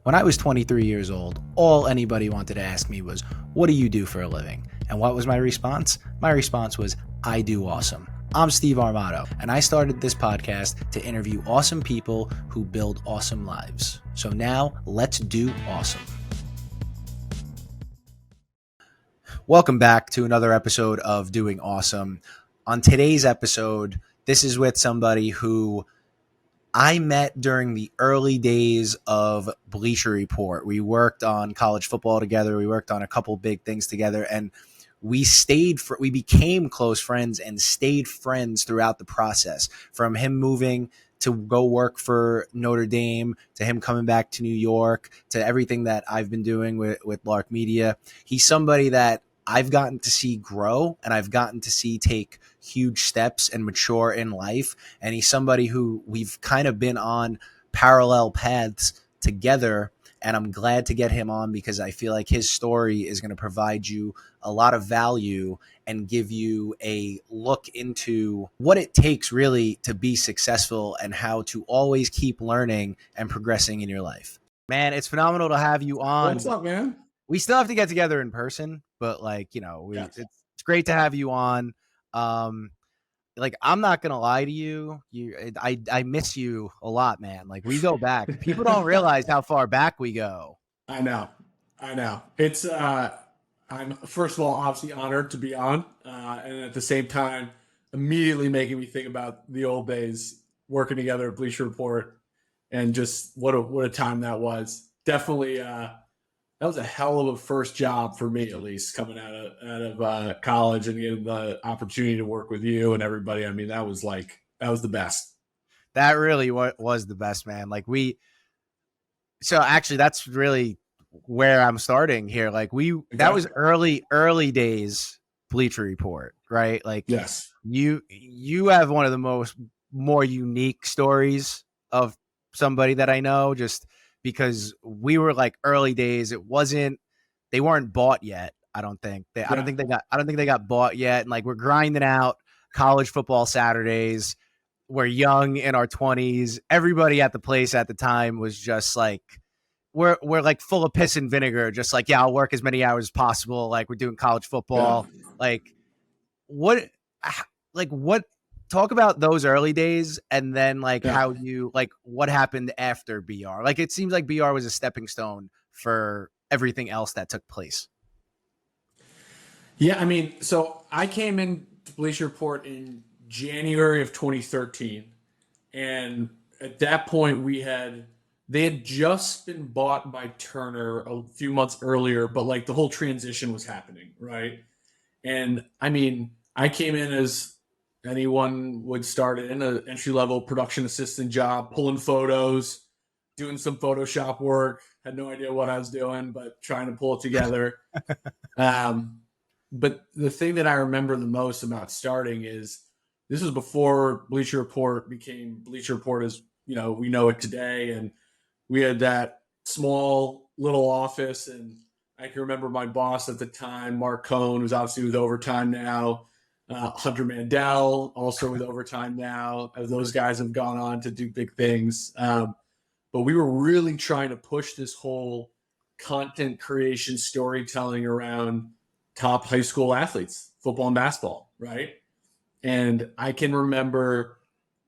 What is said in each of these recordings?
When I was 23 years old, all anybody wanted to ask me was, what do you do for a living? And what was my response? My response was, I do awesome. I'm Steve Armato, and I started this podcast to interview awesome people who build awesome lives. So now, let's do awesome. Welcome back to another episode of Doing Awesome. On today's episode, this is with somebody who I met during the early days of Bleacher Report. We worked on college football together. We worked on a couple big things together, and we became close friends and stayed friends throughout the process. From him moving to go work for Notre Dame, to him coming back to New York, to everything that I've been doing with Lark Media. He's somebody that I've gotten to see grow, and I've gotten to see take huge steps and mature in life. And he's somebody who we've kind of been on parallel paths together. And I'm glad to get him on because I feel like his story is going to provide you a lot of value and give you a look into what it takes really to be successful and how to always keep learning and progressing in your life. Man, it's phenomenal to have you on. What's up, man? We still have to get together in person, but Yes. it's great to have you on. I'm not gonna lie to you. I miss you a lot, man. Like, we go back. People don't realize how far back we go. I know. It's I'm first of all obviously honored to be on, and at the same time, immediately making me think about the old days working together at Bleacher Report, and just what a time that was. Definitely, that was a hell of a first job for me, at least coming out of college and getting the opportunity to work with you and everybody. I mean, that was the best. That really was the best, man. So actually, that's really where I'm starting here. That was early days Bleacher Report, right? Yes. You have one of the more unique stories of somebody that I know, just because we were like early days. They weren't bought yet. I don't think they got bought yet. And we're grinding out college football Saturdays. We're young in our 20s. Everybody at the place at the time was just like, we're like full of piss and vinegar. Just like, yeah, I'll work as many hours as possible. Like, we're doing college football. Yeah. What talk about those early days, and then how you what happened after BR. It seems like BR was a stepping stone for everything else that took place. Yeah, I mean, so I came in to Bleacher Report in January of 2013, and at that point they had just been bought by Turner a few months earlier, but the whole transition was happening, right? And I mean, I came in as anyone would start in an entry-level production assistant job, pulling photos, doing some Photoshop work. Had no idea what I was doing, but trying to pull it together. But the thing that I remember the most about starting is this was before Bleacher Report became Bleacher Report as we know it today. And we had that small little office, and I can remember my boss at the time, Mark Cohn, who's obviously with Overtime now. Hunter Mandel, also with Overtime now, as those guys have gone on to do big things. But we were really trying to push this whole content creation, storytelling around top high school athletes, football and basketball, right? And I can remember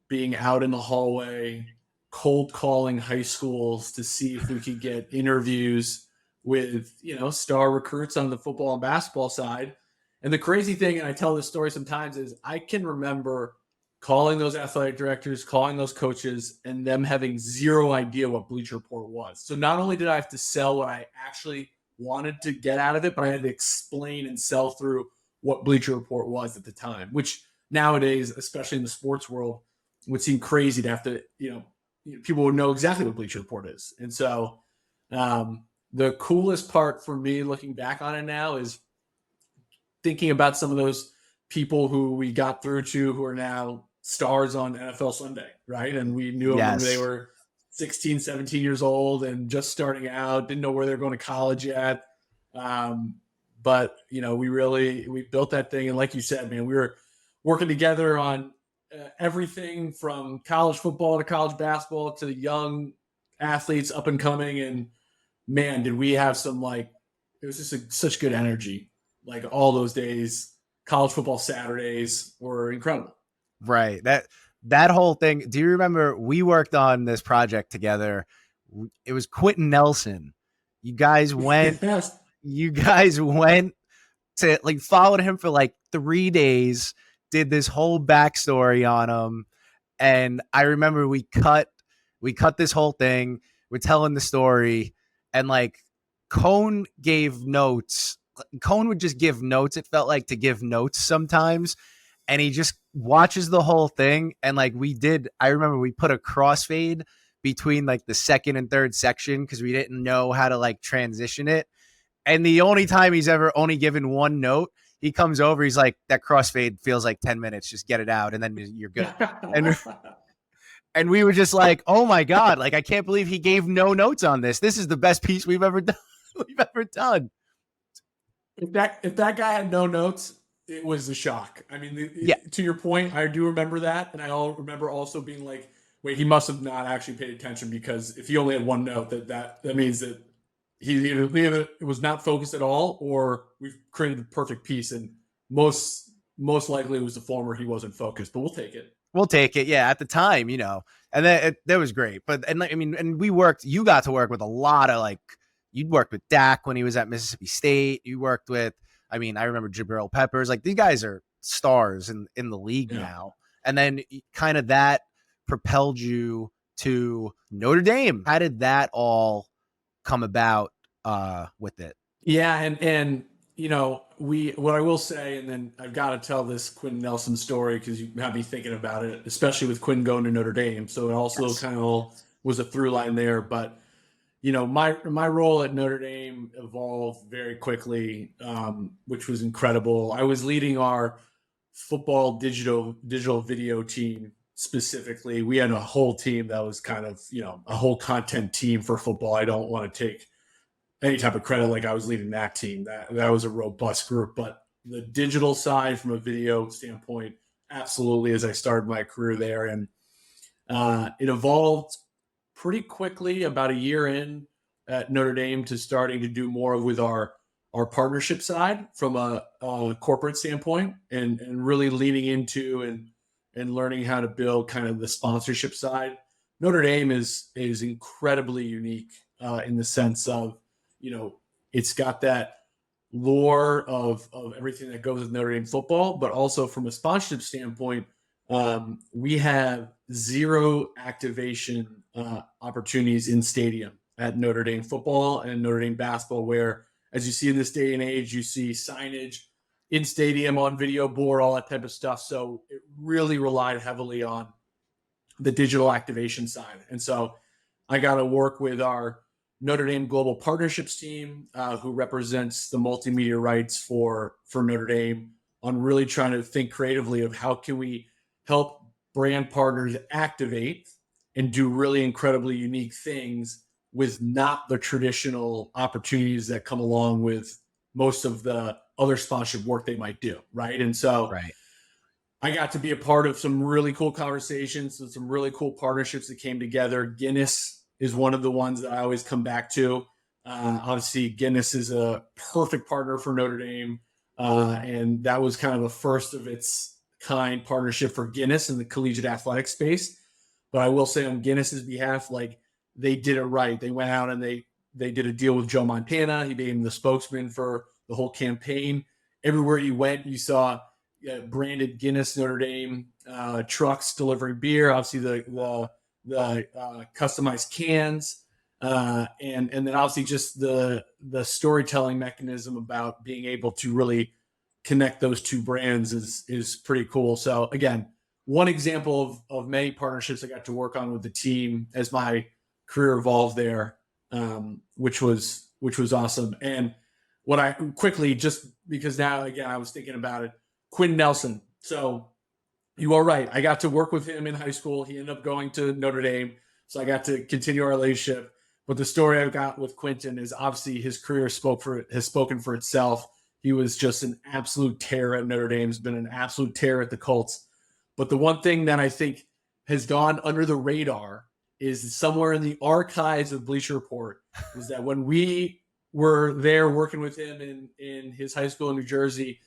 being out in the hallway, cold calling high schools to see if we could get interviews with, star recruits on the football and basketball side. And the crazy thing, and I tell this story sometimes, is I can remember calling those athletic directors, calling those coaches, and them having zero idea what Bleacher Report was. So not only did I have to sell what I actually wanted to get out of it, but I had to explain and sell through what Bleacher Report was at the time, which nowadays, especially in the sports world, would seem crazy to have to, people would know exactly what Bleacher Report is. And so the coolest part for me looking back on it now is thinking about some of those people who we got through to who are now stars on NFL Sunday, right? And we knew them when they were 16, 17 years old and just starting out, didn't know where they're going to college yet. But, we built that thing. And like you said, man, we were working together on everything from college football to college basketball to the young athletes up and coming. And man, did we have some like, it was just such good energy. Like all those days, college football Saturdays were incredible. Right. That whole thing. Do you remember we worked on this project together? It was Quentin Nelson. You guys went. Yes. You guys went to like followed him for like 3 days. Did this whole backstory on him, and I remember we cut this whole thing. We're telling the story, and like Cone gave notes. Cone would just give notes. It felt like to give notes sometimes, and he just watches the whole thing. And like I remember we put a crossfade between like the second and third section because we didn't know how to like transition it. And the only time he's ever only given one note, he comes over, he's like, that crossfade feels like 10 minutes, just get it out, and then you're good. And and we were just like, oh my God, like I can't believe he gave no notes on this. This is the best piece we've ever done. We've ever done. If that guy had no notes, it was a shock. I mean, Yeah. to your point, I do remember that, and I remember also being like, "Wait, he must have not actually paid attention because if he only had one note, that means that he either was not focused at all, or we've created the perfect piece." And most likely it was the former. He wasn't focused, but we'll take it. We'll take it. Yeah, at the time, and then that was great. But and I mean, and we worked. You got to work with a lot of like. You'd worked with Dak when he was at Mississippi State. You worked with. I mean, I remember Jabril Peppers. Like these guys are stars in the league Yeah. now. And then kind of that propelled you to Notre Dame. How did that all come about with it? Yeah, and what I will say, and then I've got to tell this Quinn Nelson story because you have me thinking about it, especially with Quinn going to Notre Dame. So it also kind of was a through line there. But my role at Notre Dame evolved very quickly, which was incredible. I was leading our football digital video team specifically. We had a whole team that was kind of a whole content team for football. I don't want to take any type of credit like I was leading that team. That was a robust group, but the digital side from a video standpoint, absolutely. As I started my career there, and it evolved pretty quickly about a year in at Notre Dame to starting to do more with our partnership side from a corporate standpoint, and really leaning into and learning how to build kind of the sponsorship side. Notre Dame is incredibly unique in the sense of it's got that lore of everything that goes with Notre Dame football, but also from a sponsorship standpoint, we have zero activation opportunities in stadium at Notre Dame football and Notre Dame basketball, where, as you see in this day and age, you see signage in stadium, on video board, all that type of stuff. So it really relied heavily on the digital activation side. And so I got to work with our Notre Dame Global Partnerships team, who represents the multimedia rights for Notre Dame, on really trying to think creatively of how can we help brand partners activate and do really incredibly unique things with not the traditional opportunities that come along with most of the other sponsorship work they might do, right? And so Right. I got to be a part of some really cool conversations and some really cool partnerships that came together. Guinness is one of the ones that I always come back to. Obviously, Guinness is a perfect partner for Notre Dame, and that was kind of a first of its kind partnership for Guinness in the collegiate athletic space. But I will say on Guinness's behalf, like, they did it right. They went out and they did a deal with Joe Montana. He became the spokesman for the whole campaign. Everywhere you went, you saw branded Guinness Notre Dame trucks delivering beer. Obviously, the customized cans, and then obviously just the storytelling mechanism about being able to really connect those two brands is pretty cool. So again, one example of many partnerships I got to work on with the team as my career evolved there, which was awesome. And what I quickly, just because now again I was thinking about it, Quinn Nelson. So you are right. I got to work with him in high school. He ended up going to Notre Dame, so I got to continue our relationship. But the story I've got with Quentin is obviously his career has spoken for itself. He was just an absolute terror at Notre Dame. He's been an absolute terror at the Colts. But the one thing that I think has gone under the radar is somewhere in the archives of Bleacher Report, is that when we were there working with him in his high school in New Jersey,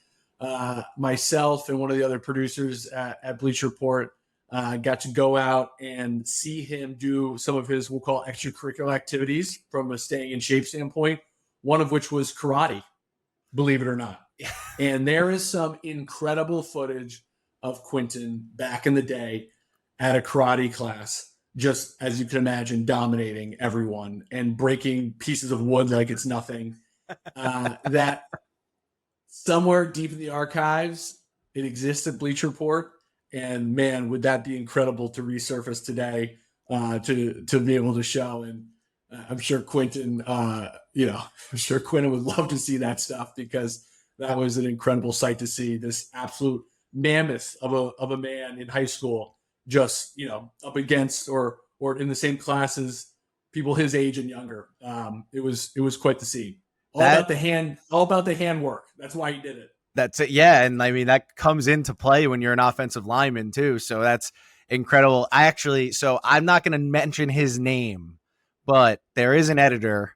myself and one of the other producers at Bleacher Report got to go out and see him do some of his, we'll call extracurricular activities from a staying in shape standpoint, one of which was karate, believe it or not. And there is some incredible footage of Quentin back in the day at a karate class, just as you can imagine, dominating everyone and breaking pieces of wood like it's nothing. That somewhere deep in the archives, it exists at Bleacher Report. And man, would that be incredible to resurface today, to be able to show. And I'm sure Quentin, I'm sure Quentin would love to see that stuff, because that was an incredible sight to see, this absolute mammoth of a man in high school, just, up against or in the same class as people his age and younger. It was quite the see. All about the handwork. That's why he did it. That's it. Yeah. And I mean, that comes into play when you're an offensive lineman too. So that's incredible. So I'm not going to mention his name, but there is an editor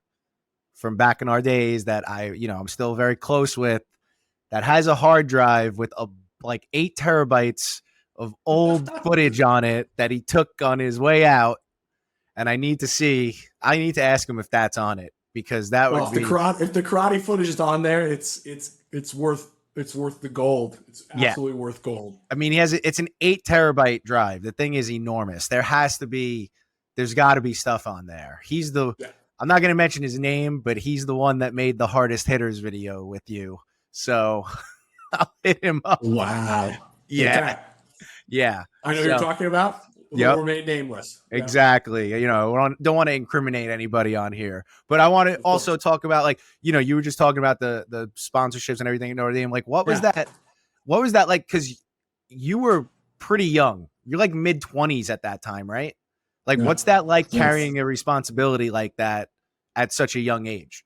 from back in our days that I'm still very close with, that has a hard drive with like 8 terabytes of old footage on it that he took on his way out. And I need to ask him if that's on it, because that would be, if the karate footage is on there, it's worth the gold. It's absolutely worth gold. I mean, it's an 8 terabyte drive. The thing is enormous. There's got to be stuff on there. I'm not going to mention his name, but he's the one that made the hardest hitters video with you. So I'll hit him up. Wow. Yeah. Okay. Yeah. I know you're talking about. Yep. Remain nameless. Exactly. Don't want to incriminate anybody on here, but I want to also talk about, like, you were just talking about the sponsorships and everything at Notre Dame. Like, what was that? What was that like? Because you were pretty young. You're like mid-20s at that time, right? Like, what's that like, carrying a responsibility like that at such a young age?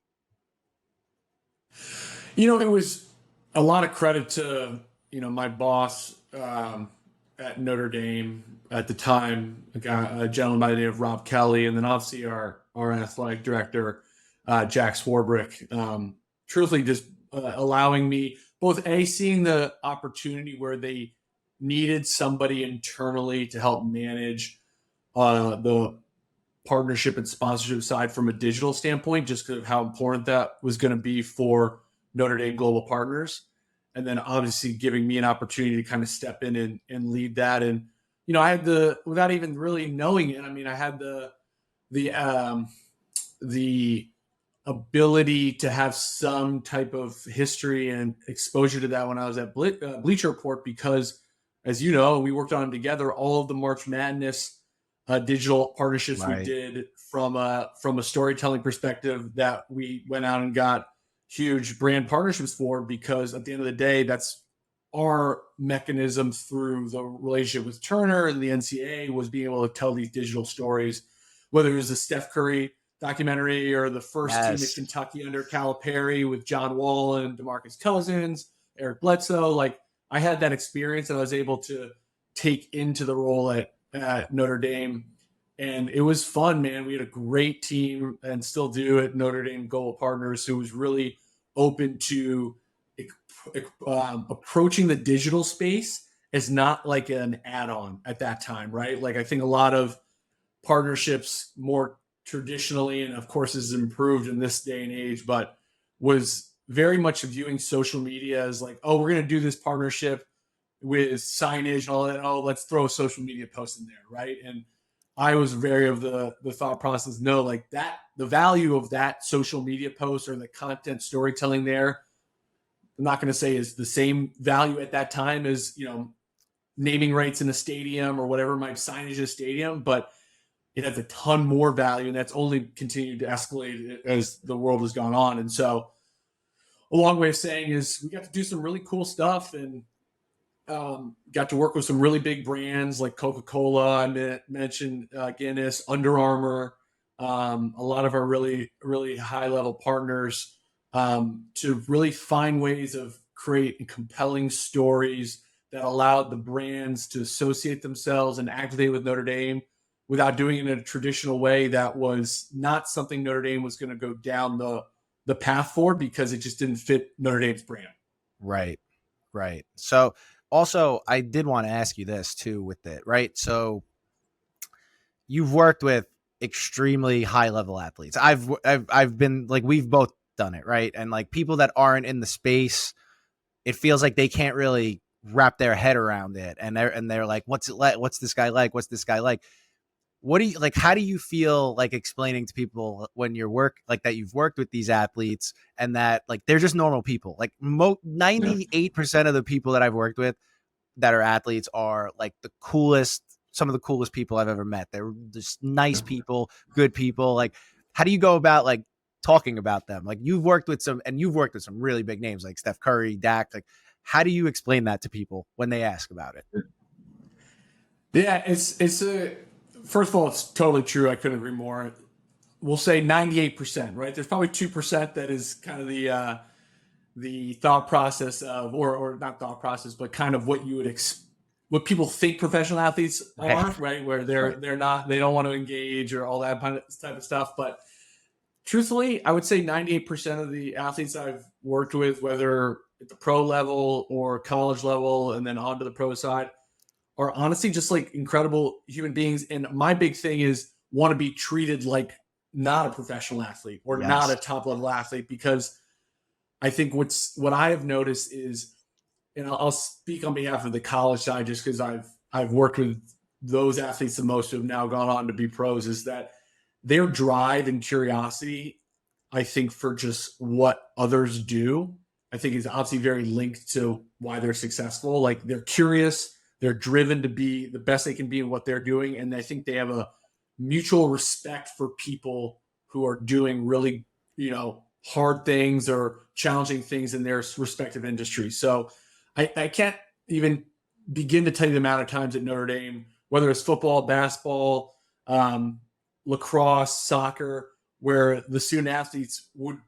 It was a lot of credit to, my boss at Notre Dame at the time, a gentleman by the name of Rob Kelly, and then obviously our athletic director, Jack Swarbrick, truthfully just allowing me both seeing the opportunity where they needed somebody internally to help manage the partnership and sponsorship side from a digital standpoint, just because of how important that was going to be for Notre Dame Global Partners. And then obviously giving me an opportunity to kind of step in and lead that. And, I had without even really knowing it, I mean, I had the ability to have some type of history and exposure to that when I was at Bleacher Report, because, as you know, we worked on them together, all of the March Madness digital partnerships we did from a storytelling perspective, that we went out and got huge brand partnerships for, because at the end of the day, that's our mechanism through the relationship with Turner and the NCAA, was being able to tell these digital stories, whether it was the Steph Curry documentary or the first team at Kentucky under Calipari with John Wall and DeMarcus Cousins, Eric Bledsoe. Like, I had that experience and I was able to take into the role at Notre Dame. And it was fun, man. We had a great team, and still do, at Notre Dame Global Partners, who was really open to approaching the digital space as not like an add-on at that time, right? Like, I think a lot of partnerships more traditionally, and of course is improved in this day and age, but was very much viewing social media as like, oh, we're going to do this partnership with signage and all that. Oh, let's throw a social media post in there, right? And I was very of the thought process, no, like that, the value of that social media post or the content storytelling there, I'm not going to say is the same value at that time as, naming rights in a stadium or whatever might signage a stadium, but it has a ton more value, and that's only continued to escalate as the world has gone on. And so a long way of saying is we got to do some really cool stuff, and got to work with some really big brands like Coca-Cola. I mentioned Guinness, Under Armour, a lot of our really, really high-level partners, to really find ways of creating compelling stories that allowed the brands to associate themselves and activate with Notre Dame without doing it in a traditional way that was not something Notre Dame was going to go down the path for, because it just didn't fit Notre Dame's brand. Right. Right. So also I did want to ask you this too with it, right? So you've worked with extremely high level athletes. I've been like, we've both done it, right? And like people that aren't in the space, it feels like they can't really wrap their head around it. And they're like, what's it like? What's this guy like? What's this guy like? What do you like? How do you feel like explaining to people when you're like that you've worked with these athletes and that like they're just normal people? Like 98% of the people that I've worked with that are athletes are like the coolest, some of the coolest people I've ever met. They're just nice people, good people. Like, how do you go about like talking about them? Like you've worked with some really big names like Steph Curry, Dak. Like, how do you explain that to people when they ask about it? Yeah, it's a first of all, it's totally true. I couldn't agree more. We'll say 98%, right? There's probably 2% that is kind of the thought process of, or not thought process, but kind of what you would what people think professional athletes are, right? Where they're not, they don't want to engage or all that type of stuff. But truthfully, I would say 98% of the athletes I've worked with, whether at the pro level or college level, and then on to the pro side, are honestly just like incredible human beings. And my big thing is want to be treated like not a professional athlete or not a top level athlete, because I think what I have noticed is, and I'll speak on behalf of the college side just because I've worked with those athletes the most who have now gone on to be pros, is that their drive and curiosity, I think, for just what others do, I think is obviously very linked to why they're successful. Like they're curious, they're driven to be the best they can be in what they're doing. And I think they have a mutual respect for people who are doing really, hard things or challenging things in their respective industries. So I can't even begin to tell you the amount of times at Notre Dame, whether it's football, basketball, lacrosse, soccer, where the student athletes would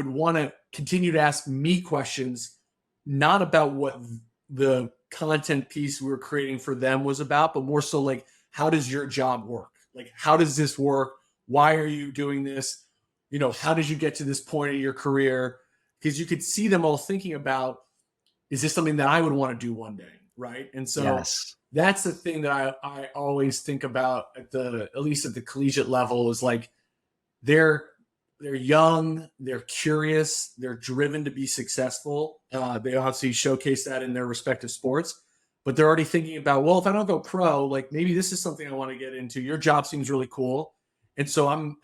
want to continue to ask me questions, not about what the content piece we were creating for them was about, but more so like, how does your job work? Like, how does this work? Why are you doing this? How did you get to this point in your career? Because you could see them all thinking about, is this something that I would want to do one day? Right. And so that's the thing that I always think about at least at the collegiate level, is like, they're young, they're curious, they're driven to be successful. They obviously showcase that in their respective sports, but they're already thinking about, well, if I don't go pro, like maybe this is something I want to get into. Your job seems really cool. And so I'm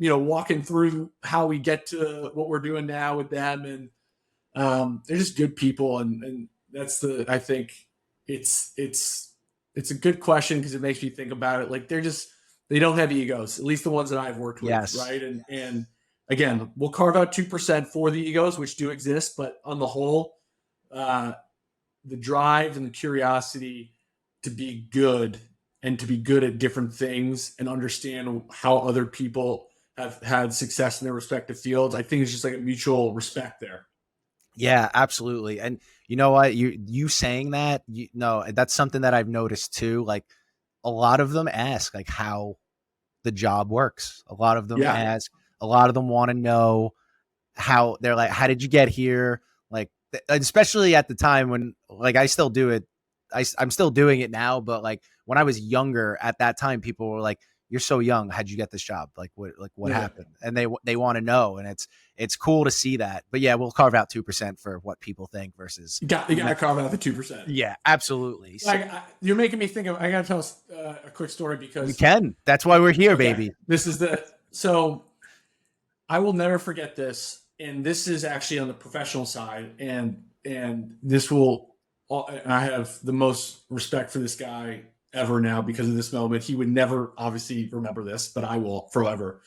walking through how we get to what we're doing now with them. And they're just good people. And that's I think it's a good question, because it makes me think about it. Like they don't have egos, at least the ones that I've worked with. Yes. Right. And again, we'll carve out 2% for the egos, which do exist, but on the whole, the drive and the curiosity to be good and to be good at different things and understand how other people have had success in their respective fields, I think it's just like a mutual respect there. Yeah, absolutely. And you know what, you saying that, that's something that I've noticed too. Like a lot of them ask like how the job works. A lot of them ask, a lot of them want to know how, they're like, how did you get here? Like, especially at the time when, like, I still do it. I'm still doing it now, but like when I was younger at that time, people were like, you're so young. How'd you get this job? Like what happened? And they want to know. And it's cool to see that, but yeah, we'll carve out 2% for what people think versus you got to carve out the 2%. Yeah, absolutely. So, you're making me think of, I got to tell us a quick story, because you can, that's why we're here, baby. This is so I will never forget this. And this is actually on the professional side. And this will, I have the most respect for this guy ever now because of this moment. He would never obviously remember this, but I will forever.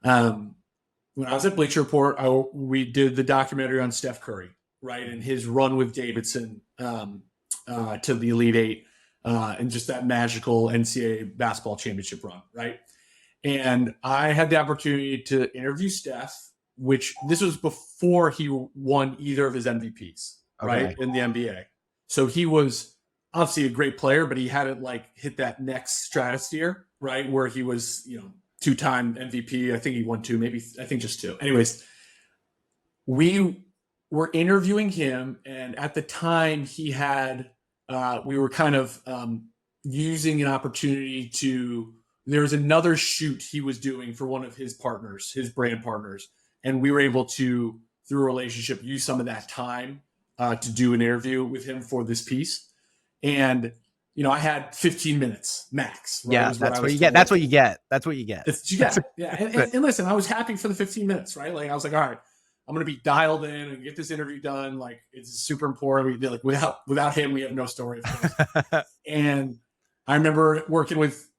When I was at Bleacher Report, we did the documentary on Steph Curry, right? And his run with Davidson to the Elite Eight and just that magical NCAA basketball championship run, right? And I had the opportunity to interview Steph, which this was before he won either of his MVPs, right, in the NBA. So he was obviously a great player, but he hadn't like hit that next stratosphere. right? Where he was, 2-time MVP. I think he won 2, maybe, I think just 2. Anyways, we were interviewing him, and at the time he had, we were kind of using an opportunity to, there was another shoot he was doing for one of his partners, his brand partners, and we were able to, through a relationship, use some of that time to do an interview with him for this piece. And I had 15 minutes max. Right? Yeah, that's what you get. That's what you get. That's what you get. It's, yeah, yeah. And listen, I was happy for the 15 minutes, right? Like I was like, all right, I'm gonna be dialed in and get this interview done. Like it's super important. Like without him, we have no story. Of course. And I remember working with,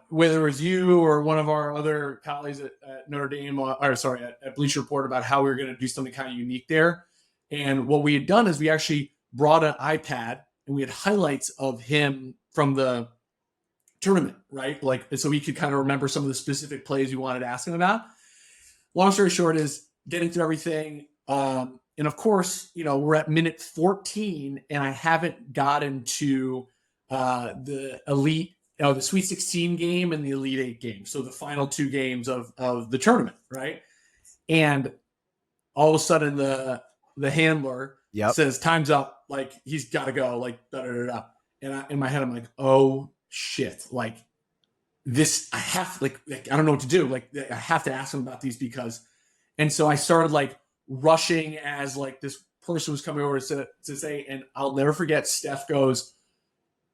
whether it was you or one of our other colleagues at Notre Dame, at Bleacher Report, about how we were going to do something kind of unique there. And what we had done is we actually brought an iPad and we had highlights of him from the tournament, right? Like, so we could kind of remember some of the specific plays we wanted to ask him about. Long story short is getting through everything. And of course, we're at minute 14 and I haven't gotten to the elite, the Sweet 16 game and the Elite 8 game. So the final 2 games of the tournament, right? And all of a sudden the handler says, time's up. Like, he's got to go. Like, da-da-da-da. And in my head, I'm like, oh, shit. Like, this, I have, like, I don't know what to do. Like, I have to ask him about these because, and so I started, like, rushing as, like, this person was coming over to say, and I'll never forget, Steph goes,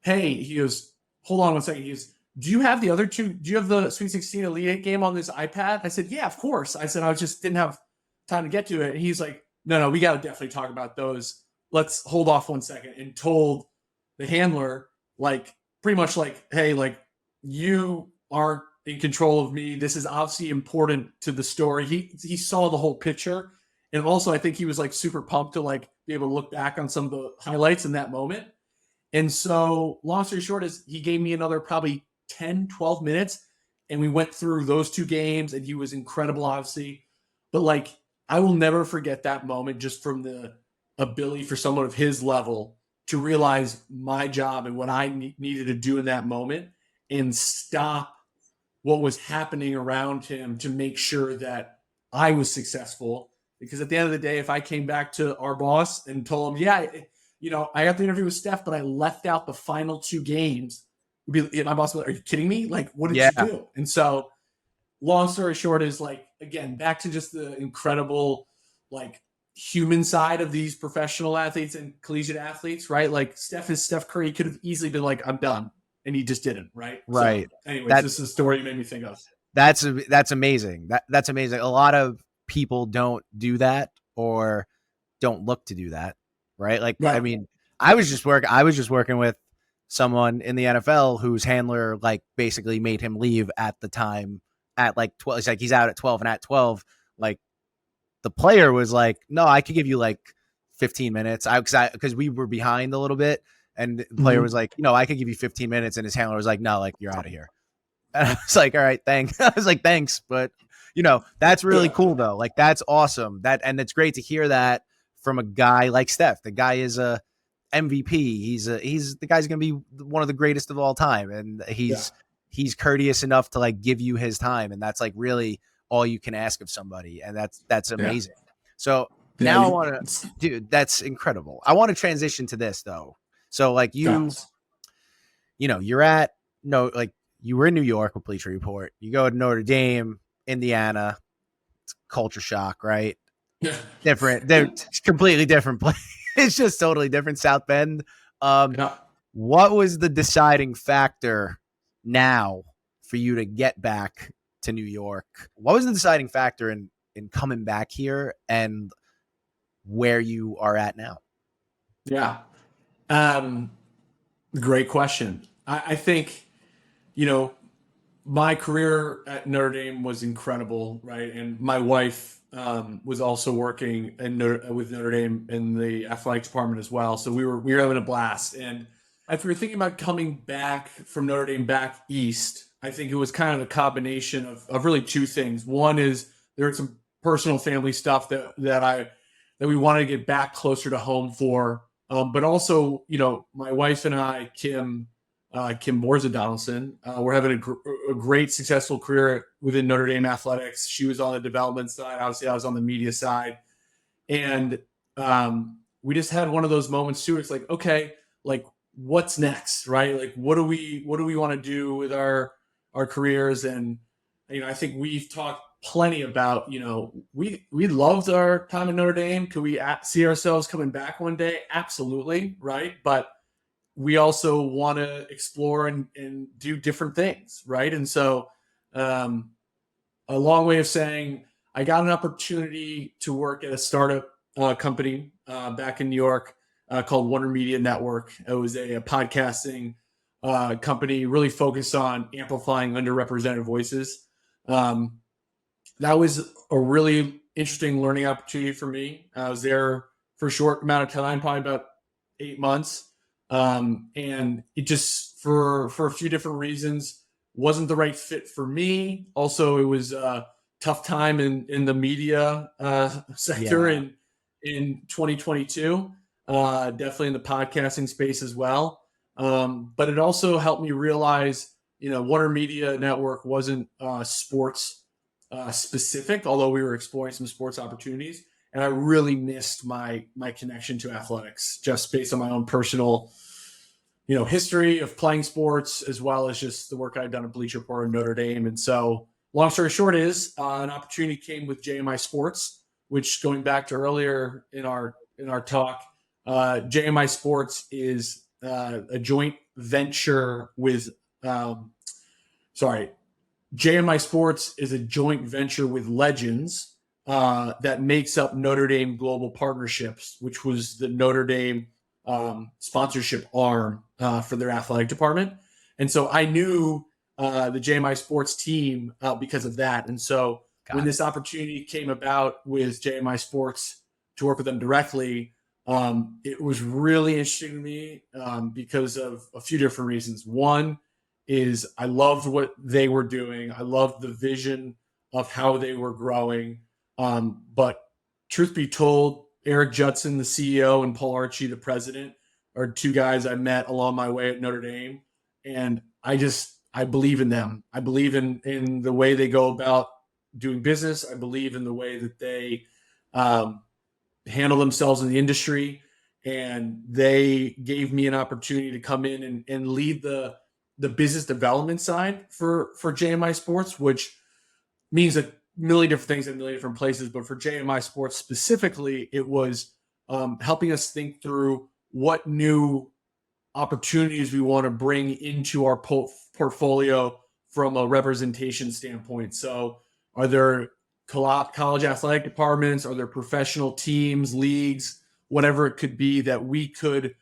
hey, he goes, hold on one second. He goes, do you have the other 2? Do you have the Sweet 16 Elite 8 game on this iPad? I said, yeah, of course. I said, I just didn't have time to get to it. And he's like, no, we got to definitely talk about those. Let's hold off one second. And told the handler, like, pretty much like, hey, like, you aren't in control of me. This is obviously important to the story. He saw the whole picture. And also, I think he was, like, super pumped to, like, be able to look back on some of the highlights in that moment. And so, long story short is he gave me another probably 10, 12 minutes, and we went through those 2 games, and he was incredible, obviously. But, like, I will never forget that moment, just from the ability for someone of his level to realize my job and what I needed to do in that moment and stop what was happening around him to make sure that I was successful. Because at the end of the day, if I came back to our boss and told him, yeah, I got the interview with Steph, but I left out the final 2 games, my boss would be like, are you kidding me? Like, what did you do? And so, long story short is, like, again, back to just the incredible, like, human side of these professional athletes and collegiate athletes, right? Like, Steph Curry could have easily been like, I'm done. And he just didn't, right? Right. So, anyways, this is a story you made me think of. That's amazing. That's amazing. A lot of people don't do that or don't look to do that, right? Like, right. I mean, I was just working with someone in the NFL whose handler, like, basically made him leave at the time at, like, 12. It's like he's out at 12, and at 12, like, the player was like, no, I could give you, like, 15 minutes. Because we were behind a little bit, and the player was like, I could give you 15 minutes, and his handler was like, no, like, you're out of here. And I was like, all right, thanks. I was like, thanks, but that's really cool though. Like, that's awesome. And it's great to hear that from a guy like Steph. The guy is a MVP. He's the guy's gonna be one of the greatest of all time, and he's courteous enough to, like, give you his time, and that's, like, really all you can ask of somebody, and that's amazing. So now I want to, dude, that's incredible. I want to transition to this though. So, like, you're at you were in New York with Bleacher Report. You go to Notre Dame, Indiana. It's culture shock, right? Yeah. Different. They're completely different place. It's just totally different. South Bend. What was the deciding factor now for you to get back to New York? What was the deciding factor in coming back here and where you are at now? Yeah. Great question. I think, my career at Notre Dame was incredible, right? And my wife was also working with Notre Dame in the athletic department as well. So we were having a blast. And if we were thinking about coming back from Notre Dame back east, I think it was kind of a combination of really 2 things. One is there was some personal family stuff that we wanted to get back closer to home for. But also, my wife and I, Kim, Kim Borza Donaldson. We're having a great, successful career within Notre Dame athletics. She was on the development side. Obviously, I was on the media side. And we just had one of those moments too. It's like, okay, like what's next, right? Like, what do we want to do with our careers? And I think we've talked plenty about, we loved our time at Notre Dame. Could we see ourselves coming back one day? Absolutely, right? But we also want to explore and do different things, right? And so, a long way of saying, I got an opportunity to work at a startup company back in New York called Warner Media Network. It was a podcasting company really focused on amplifying underrepresented voices. That was a really interesting learning opportunity for me. I was there for a short amount of time, probably about 8 months. And it just, for a few different reasons, wasn't the right fit for me. Also, it was a tough time in the media sector in 2022, definitely in the podcasting space as well. But it also helped me realize, Warner Media Network wasn't sports specific, although we were exploring some sports opportunities. And I really missed my connection to athletics, just based on my own personal, history of playing sports, as well as just the work I've done at Bleacher Report and Notre Dame. And so, long story short is, an opportunity came with JMI Sports, which, going back to earlier in our talk, JMI Sports is a joint venture with. JMI Sports is a joint venture with Legends that makes up Notre Dame Global Partnerships, which was the Notre Dame sponsorship arm for their athletic department. And so I knew the JMI Sports team because of that. And so when this opportunity came about with JMI Sports to work with them directly, it was really interesting to me because of a few different reasons. One is I loved what they were doing. I loved the vision of how they were growing. But truth be told, Eric Judson, the CEO, and Paul Archie, the president, are two guys I met along my way at Notre Dame. And I believe in them. I believe in the way they go about doing business. I believe in the way that they handle themselves in the industry. And they gave me an opportunity to come in and lead the business development side for JMI Sports, which means a million different things in a million different places. But for JMI Sports specifically, it was helping us think through what new opportunities we want to bring into our portfolio from a representation standpoint. So are there college athletic departments? Are there professional teams, leagues, whatever it could be that we could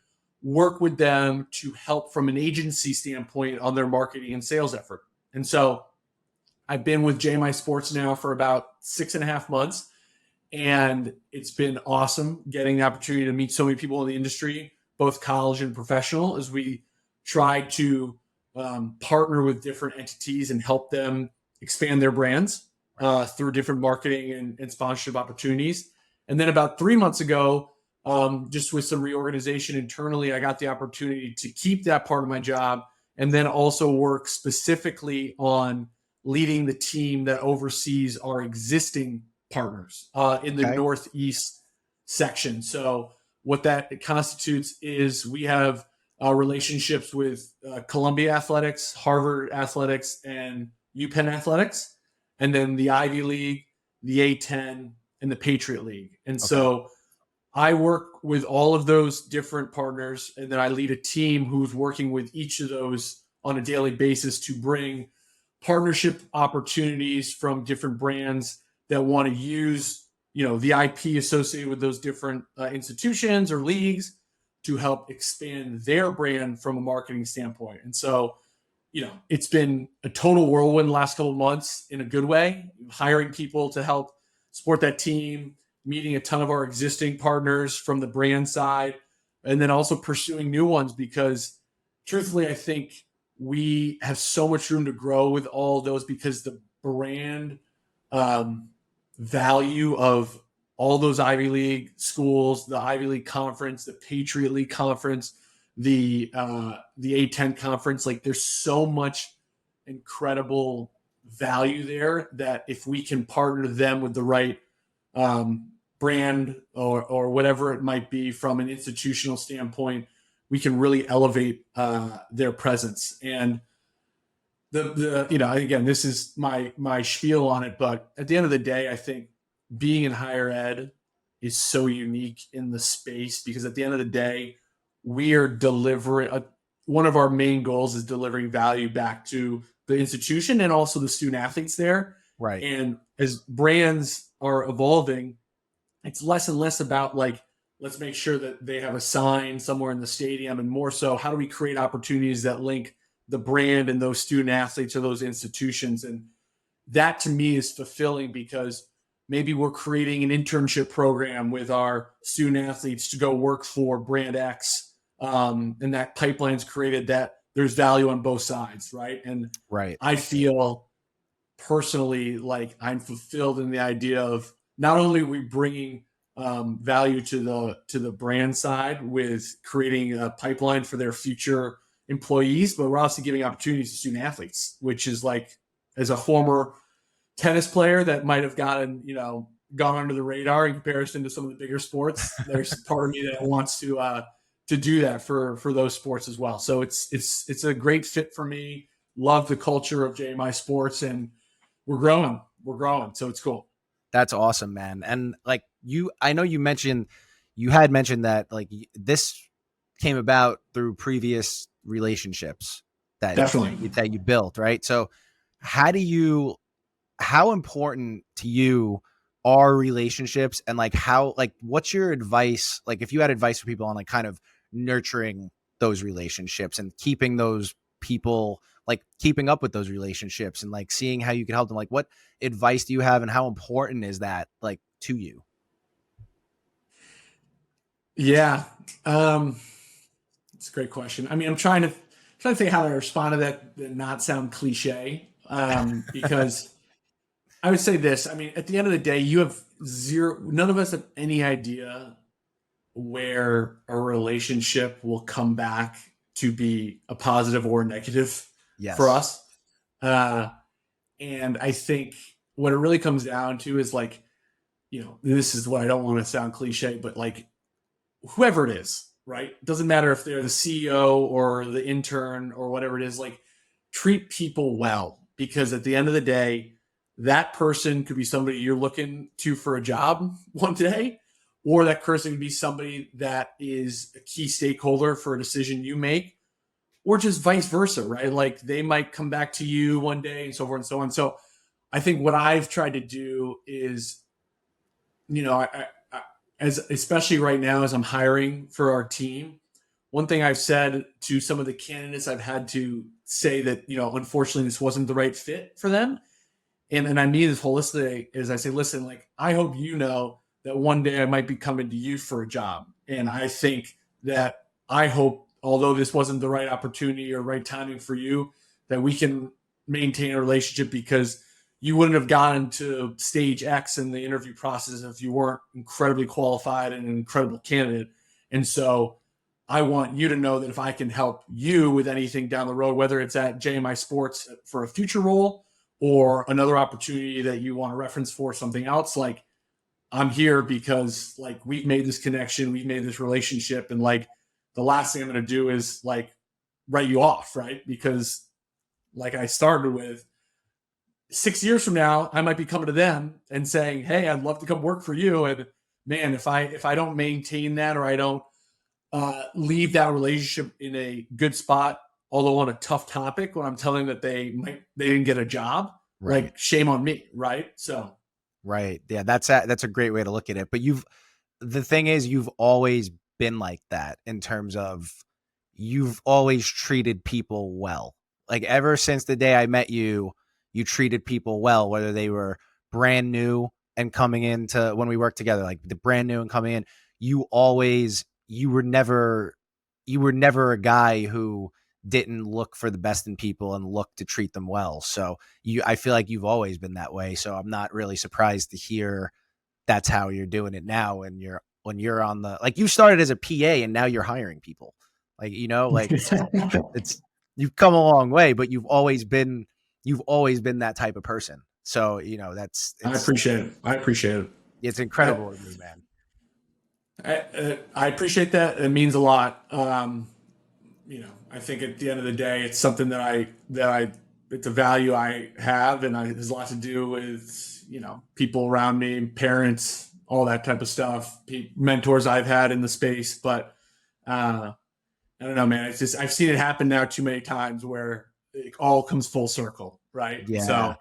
work with them to help from an agency standpoint on their marketing and sales effort? And so I've been with JMI Sports now for about 6.5 months, and it's been awesome getting the opportunity to meet so many people in the industry, both college and professional, as we try to partner with different entities and help them expand their brands through different marketing and sponsorship opportunities. And then about 3 months ago, just with some reorganization internally, I got the opportunity to keep that part of my job and then also work specifically on leading the team that oversees our existing partners in the Northeast section. So what that constitutes is we have relationships with Columbia Athletics, Harvard Athletics, and UPenn Athletics, and then the Ivy League, the A10, and the Patriot League. And so I work with all of those different partners, and then I lead a team who's working with each of those on a daily basis to bring partnership opportunities from different brands that want to use, the IP associated with those different institutions or leagues to help expand their brand from a marketing standpoint. And so, it's been a total whirlwind the last couple of months in a good way, hiring people to help support that team, meeting a ton of our existing partners from the brand side, and then also pursuing new ones because truthfully, I think we have so much room to grow with all those because the brand value of all those Ivy League schools, the Ivy League Conference, the Patriot League Conference, the A10 conference. Like there's so much incredible value there that if we can partner them with the right brand or whatever it might be from an institutional standpoint, we can really elevate their presence. And again, this is my spiel on it, but at the end of the day, I think being in higher ed is so unique in the space because at the end of the day, we are delivering one of our main goals is delivering value back to the institution and also the student athletes there. Right. And as brands are evolving, it's less and less about like, let's make sure that they have a sign somewhere in the stadium, and more so, how do we create opportunities that link the brand and those student athletes or those institutions? And that to me is fulfilling because maybe we're creating an internship program with our student athletes to go work for brand X, and that pipeline's created that there's value on both sides, right? And Right. I feel personally like I'm fulfilled in the idea of not only are we bringing value to the brand side with creating a pipeline for their future employees, but we're also giving opportunities to student athletes, which is like, as a former tennis player that might have gone under the radar in comparison to some of the bigger sports, there's part of me that wants to do that for those sports as well. So it's a great fit for me. Love the culture of JMI Sports, and we're growing. So it's cool. That's awesome, man. And like I know you had mentioned that like this came about through previous relationships Definitely. that you built, right? So how important to you are relationships, and like what's your advice? Like if you had advice for people on like kind of nurturing those relationships and keeping those people, like keeping up with those relationships and like seeing how you can help them, like what advice do you have and how important is that like to you? Yeah. It's a great question. I mean, I'm trying to think how to respond to that and not sound cliche. Because I would say this. I mean, at the end of the day, you have none of us have any idea where a relationship will come back to be a positive or negative for Yes. us. And I think what it really comes down to is like, this is what I don't want to sound cliche, but like whoever it is, right? It doesn't matter if they're the CEO or the intern or whatever it is, like treat people well, because at the end of the day, that person could be somebody you're looking to for a job one day, or that person could be somebody that is a key stakeholder for a decision you make, or just vice versa, right? Like they might come back to you one day and so forth and so on. So I think what I've tried to do is, as especially right now as I'm hiring for our team, one thing I've said to some of the candidates, I've had to say that, unfortunately this wasn't the right fit for them. And I mean this holistically, is I say, listen, like, I hope you know that one day I might be coming to you for a job. And I think that I hope, although this wasn't the right opportunity or right timing for you, that we can maintain a relationship, because you wouldn't have gotten to stage X in the interview process if you weren't incredibly qualified and an incredible candidate. And so I want you to know that if I can help you with anything down the road, whether it's at JMI Sports for a future role or another opportunity that you want to reference for something else, like I'm here because like we've made this connection, we've made this relationship, and like the last thing I'm going to do is like write you off, right? Because like I started with, 6 years from now, I might be coming to them and saying, "Hey, I'd love to come work for you." And man, if I don't maintain that, or I don't leave that relationship in a good spot, although on a tough topic, when I'm telling them that they didn't get a job, Right. like shame on me, right? So Right. Yeah, that's a great way to look at it. But the thing is, you've always been like that in terms of you've always treated people well. Like ever since the day I met you, you treated people well, whether they were brand new and coming into when we worked together, like the brand new and coming in, you were never a guy who didn't look for the best in people and look to treat them well. So I feel like you've always been that way. So I'm not really surprised to hear that's how you're doing it now. And when you're on the, like you started as a PA and now you're hiring people. Like, like it's you've come a long way, but you've always been that type of person. So, that's I appreciate it. I appreciate it. it's I, incredible to me, man. I appreciate that. It means a lot. I think at the end of the day, it's something it's a value I have, and it has a lot to do with, people around me, parents, all that type of stuff, mentors I've had in the space. But I don't know, man. It's just, I've seen it happen now too many times where it all comes full circle, right? Yeah. So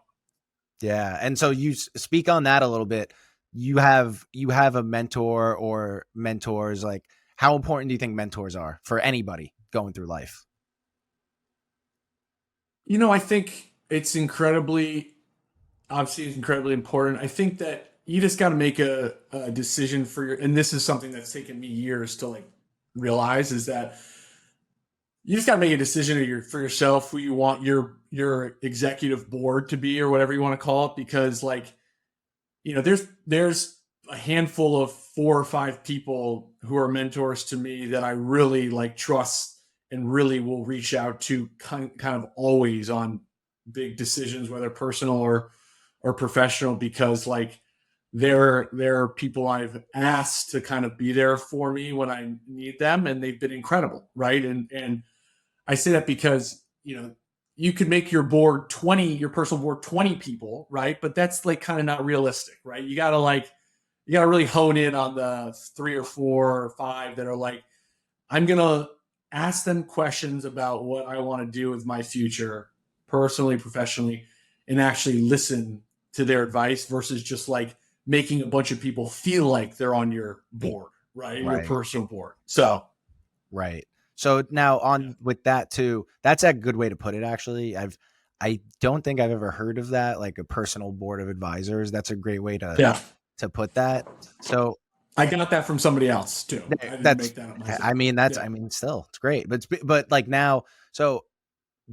Yeah. And so you speak on that a little bit. You have a mentor or mentors. Like, how important do you think mentors are for anybody going through life? I think obviously it's incredibly important. I think that you just got to make a decision and this is something that's taken me years to like realize, is that you just got to make a decision for yourself, who you want your executive board to be, or whatever you want to call it. Because like, there's a handful of 4 or 5 people who are mentors to me that I really like trust and really will reach out to kind of always on big decisions, whether personal or professional, because like they're people I've asked to kind of be there for me when I need them, and they've been incredible, right? And I say that because you could make your personal board 20 people, right? But that's like kind of not realistic, right? You gotta really hone in on the 3 or 4 or 5 that are like, I'm gonna ask them questions about what I want to do with my future, personally, professionally, and actually listen to their advice versus just like making a bunch of people feel like they're on your board, right? Your Right. personal board. So Right. So now on with that too, that's a good way to put it. Actually, I don't think I've ever heard of that, like a personal board of advisors. That's a great way yeah, to put that. So I got that from somebody else too. I didn't that's, make that up I myself. mean, Yeah. still, it's great. But like now, so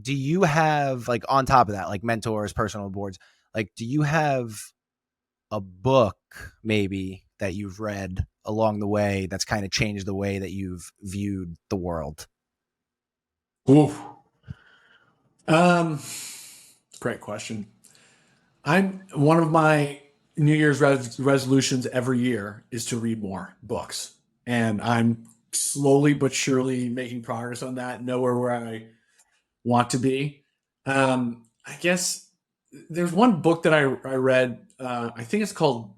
do you have, like, on top of that, like mentors, personal boards, like, do you have a book maybe that you've read along the way that's kind of changed the way that you've viewed the world? Oof. Um, Great question. I'm one of my New Year's resolutions every year is to read more books, and I'm slowly but surely making progress on that. Nowhere where I want to be. I guess there's one book that I read. I think it's called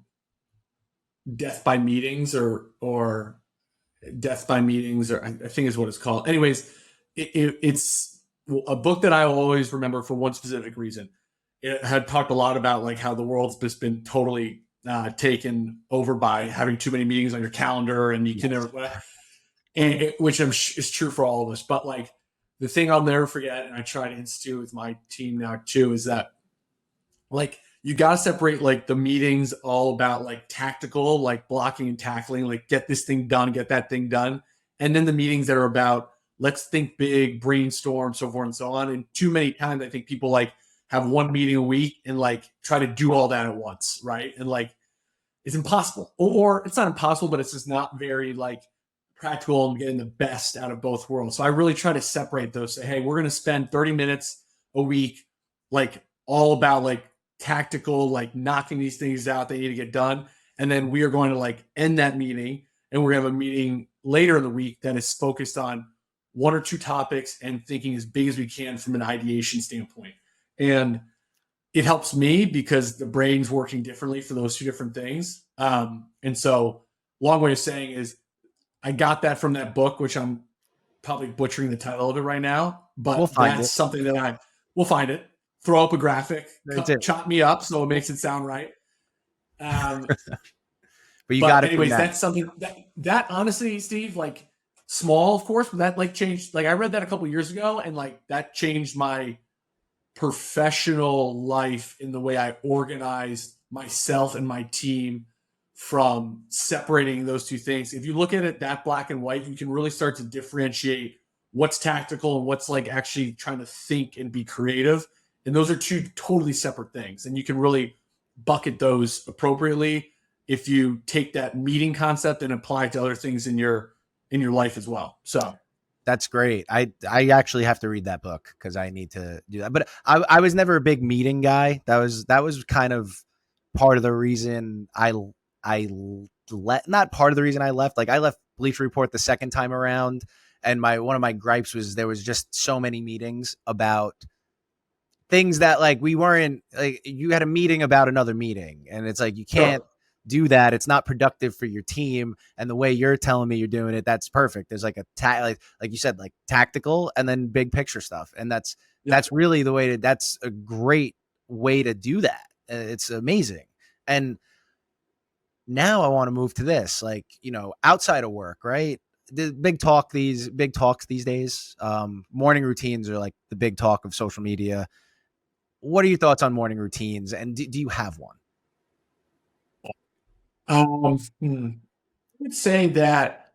Death by Meetings, or Death by Meetings, or I think is what it's called. Anyways, it's a book that I always remember for one specific reason. It had talked a lot about like how the world's just been totally taken over by having too many meetings on your calendar, and you can Yes. never, which is true for all of us. But like the thing I'll never forget, and I try to institute with my team now too, is that like you got to separate like the meetings all about like tactical, like blocking and tackling, like get this thing done, get that thing done. And then the meetings that are about let's think big, brainstorm, so forth and so on. And too many times I think people like have one meeting a week and like try to do all that at once, right? And like it's impossible. Or it's not impossible, but it's just not very like practical and getting the best out of both worlds. So I really try to separate those. Say, hey, we're going to spend 30 minutes a week, like all about like tactical, like knocking these things out they need to get done. And then we are going to like end that meeting, and we're going to have a meeting later in the week that is focused on 1 or 2 topics and thinking as big as we can from an ideation standpoint. And it helps me because the brain's working differently for those 2 different things. And so, long way of saying is, I got that from that book, which I'm probably butchering the title of it right now, We'll but find that's it. something that I will find it, throw up a graphic, That's it. chop me up so it makes it sound right. Um, But you got but it from anyways, that. that's something that honestly, Steve, like small, of course, but that like changed. Like I read that a couple years ago, and like that changed my professional life in the way I organize myself and my team, from separating those 2 things. If you look at it that black and white, you can really start to differentiate what's tactical and what's like actually trying to think and be creative. And those are 2 totally separate things. And you can really bucket those appropriately if you take that meeting concept and apply it to other things in your life as well. So That's great. I actually have to read that book because I need to do that. But I was never a big meeting guy. That was kind of part of the reason I not part of the reason I left. Like, I left Bleacher Report the second time around, and my one of my gripes was there was just so many meetings about things that, like, we weren't, like, you had a meeting about another meeting, and it's like, you can't Sure. do that. It's not productive for your team. And the way you're telling me you're doing it, that's perfect. There's like like you said, like tactical and then big picture stuff. And Yeah. that's really the way to, that's a great way to do that. It's amazing. And now I want to move to this, like, outside of work, right? The big talks these days. Morning routines are like the big talk of social media. What are your thoughts on morning routines? And do you have one? I would say that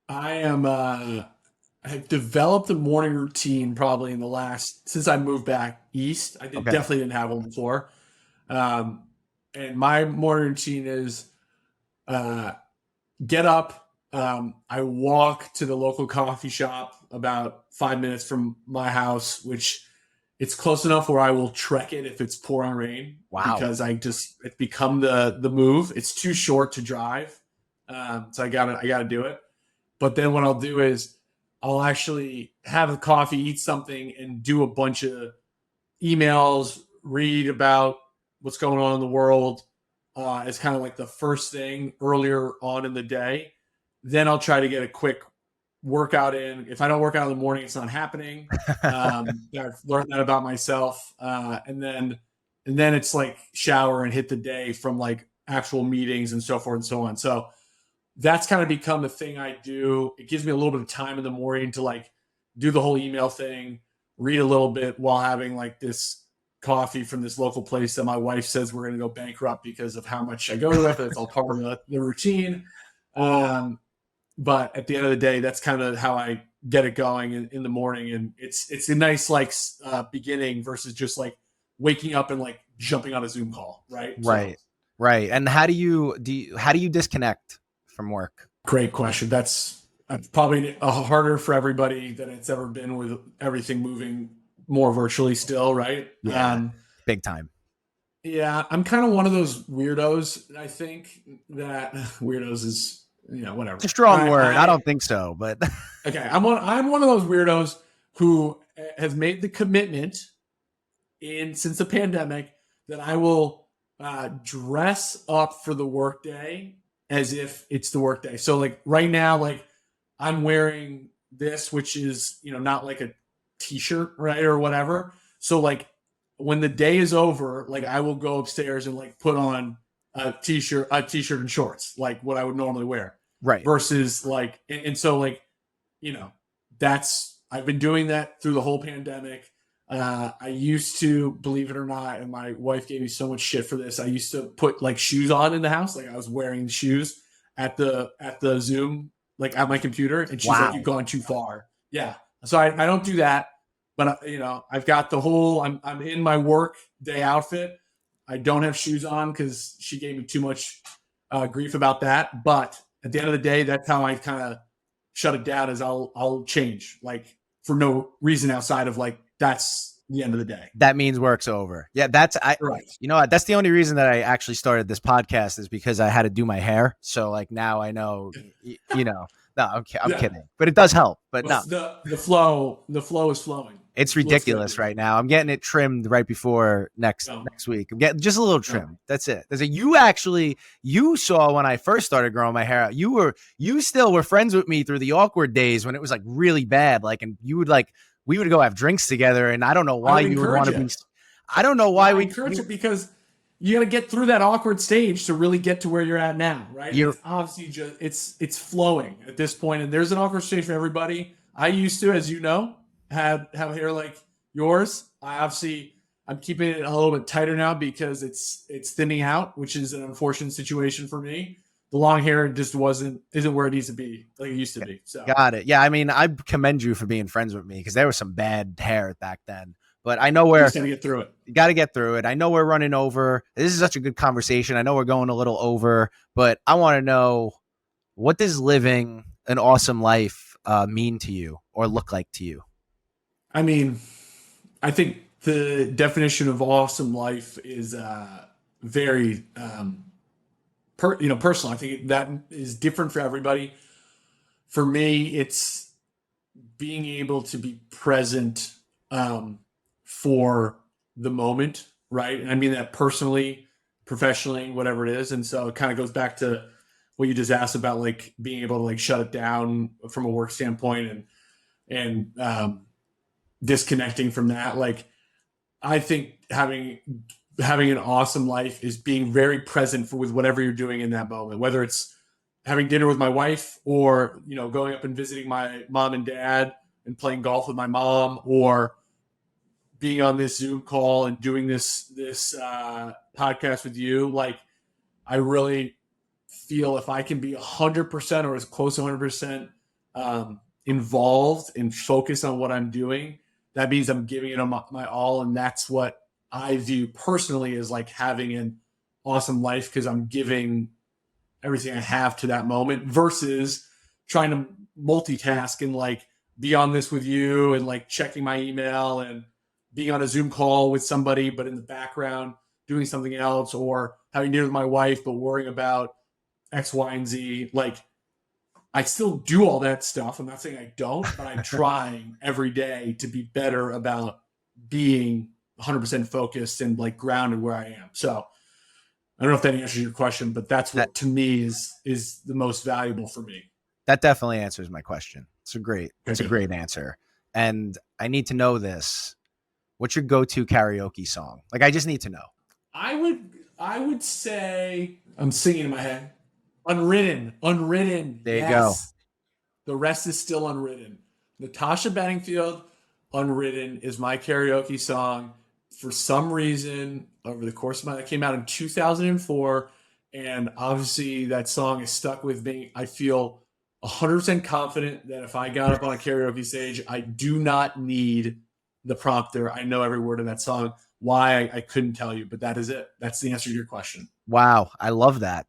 I am I've developed a morning routine probably in the last since I moved back east. Okay. Definitely didn't have one before. Um, and my morning routine is uh, get up. I walk to the local coffee shop about 5 minutes from my house, which it's close enough where I will trek it if it's pouring rain Wow. because it's become the move. It's too short to drive, so I gotta do it. But then what I'll do is I'll actually have a coffee, eat something, and do a bunch of emails, read about what's going on in the world. It's kind of like the first thing earlier on in the day. Then I'll try to get a quick workout in. If I don't work out in the morning, it's not happening. I've learned that about myself. And then it's like shower and hit the day from like actual meetings and so forth and so on. So that's kind of become the thing I do. It gives me a little bit of time in the morning to like do the whole email thing, read a little bit while having like this coffee from this local place that my wife says we're going to go bankrupt because of how much I go to it, but it's all part of the routine. Um, but at the end of the day, that's kind of how I get it going in the morning, and it's a nice like beginning versus just like waking up and like jumping on a Zoom call, right? So Right. Right. And how do you disconnect from work? great question. That's probably harder for everybody than it's ever been with everything moving more virtually still, right? Yeah. Big time. Yeah, I'm kind of one of those weirdos. I think that weirdos is It's a whatever. strong word. I I don't think so, but okay. I'm one of those weirdos who has made the commitment in since the pandemic that I will dress up for the workday as if it's the workday. So like right now, like I'm wearing this, which is not like a t-shirt, right, or whatever. So like when the day is over, like I will go upstairs and like put on a t-shirt and shorts, like what I would normally wear, right. versus like, and so like you know, that's I've been doing that through the whole pandemic. I used to, believe it or not, and my wife gave me so much shit for this. I used to put like shoes on in the house, like I was wearing shoes at the Zoom, like at my computer, and she's like, "You've Wow. gone too far." Yeah, so I don't do that, but I've got the whole. I'm in my work day outfit. I don't have shoes on because she gave me too much grief about that. But at the end of the day, that's how I kind of shut it down. Is I'll change like for no reason outside of like that's the end of the day. That means work's over. Yeah, that's I. Right. You know what? That's the only reason that I actually started this podcast is because I had to do my hair. So like now I know. No, I'm Yeah. kidding, but it does help. But no, The flow is flowing. it's Looks good, ridiculous dude. right now. I'm getting it trimmed right before next No, next week. I'm getting just a little no. trim. That's it. You saw when I first started growing my hair out. You still were friends with me through the awkward days when it was like really bad. Like, and you would like we would go have drinks together, and I don't know I why would you would want encourage to be. it. I don't know No, why I we encourage you it because you got to get through that awkward stage to really get to where you're at now, right? And you're it's obviously just it's flowing at this point, and there's an awkward stage for everybody. I used to, as you know, have hair like yours. I'm keeping it a little bit tighter now because it's thinning out, which is an unfortunate situation for me. The long hair just isn't where it needs to be like it used to be. So got it. Yeah, I mean, I commend you for being friends with me because there was some bad hair back then. But I know you where just got to get through it. you got to get through it. I know we're running over. This is such a good conversation. I know we're going a little over, but I want to know, what does living an awesome life mean to you or look like to you? I mean, I think the definition of awesome life is very personal. I think that is different for everybody. For me, it's being able to be present for the moment, right? And I mean that personally, professionally, whatever it is. And so it kind of goes back to what you just asked about, like being able to like shut it down from a work standpoint and disconnecting from that. Like I think having an awesome life is being very present with whatever you're doing in that moment, whether it's having dinner with my wife or, going up and visiting my mom and dad and playing golf with my mom, or being on this Zoom call and doing this podcast with you. Like I really feel if I can be 100% or as close to 100% involved and focused on what I'm doing, that means I'm giving it my all. And that's what I view personally as like having an awesome life, because I'm giving everything I have to that moment versus trying to multitask and like be on this with you and like checking my email and being on a Zoom call with somebody, but in the background doing something else, or having dinner with my wife, but worrying about X, Y, and Z. Like I still do all that stuff. I'm not saying I don't, but I'm trying every day to be better about being 100% focused and like grounded where I am. So I don't know if that answers your question, but that's what to me is the most valuable for me. That definitely answers my question. It's a great answer. And I need to know this. What's your go-to karaoke song? Like, I just need to know. I would say, I'm singing in my head, Unwritten. There you go. The rest is still unwritten. Natasha Bedingfield, Unwritten is my karaoke song. For some reason, over the course of that came out in 2004, and obviously that song is stuck with me. I feel 100% confident that if I got up on a karaoke stage, I do not need the prompter. I know every word of that song. Why, I couldn't tell you, but that is it. That's the answer to your question. Wow, I love that.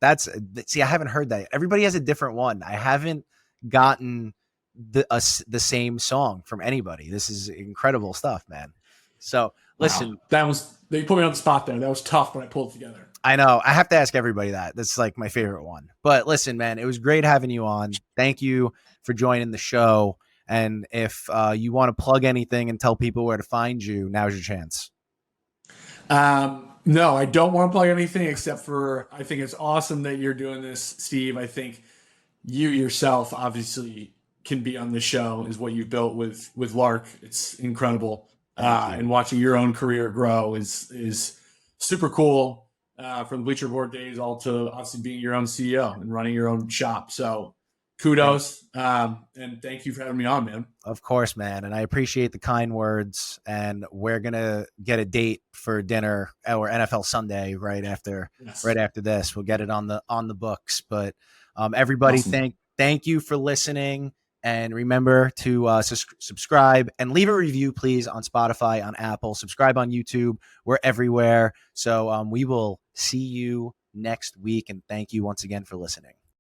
See, I haven't heard that. Everybody has a different one. I haven't gotten the same song from anybody. This is incredible stuff, man. So listen, wow. They put me on the spot there. That was tough, but I pulled it together. I know. I have to ask everybody that. That's like my favorite one. But listen, man, it was great having you on. Thank you for joining the show. And if you want to plug anything and tell people where to find you, now's your chance. No, I don't want to plug anything except for I think it's awesome that you're doing this, Steve. I think you yourself obviously can be on the show, is what you built with Lark. It's incredible. And watching your own career grow is super cool. From the Bleacher Report days all to obviously being your own CEO and running your own shop. So kudos. And thank you for having me on, man. Of course, man. And I appreciate the kind words, and we're going to get a date for dinner or NFL Sunday right after this. We'll get it on the books, but everybody awesome. Thank you for listening, and remember to subscribe and leave a review, please, on Spotify, on Apple, subscribe on YouTube. We're everywhere. So we will see you next week. And thank you once again for listening.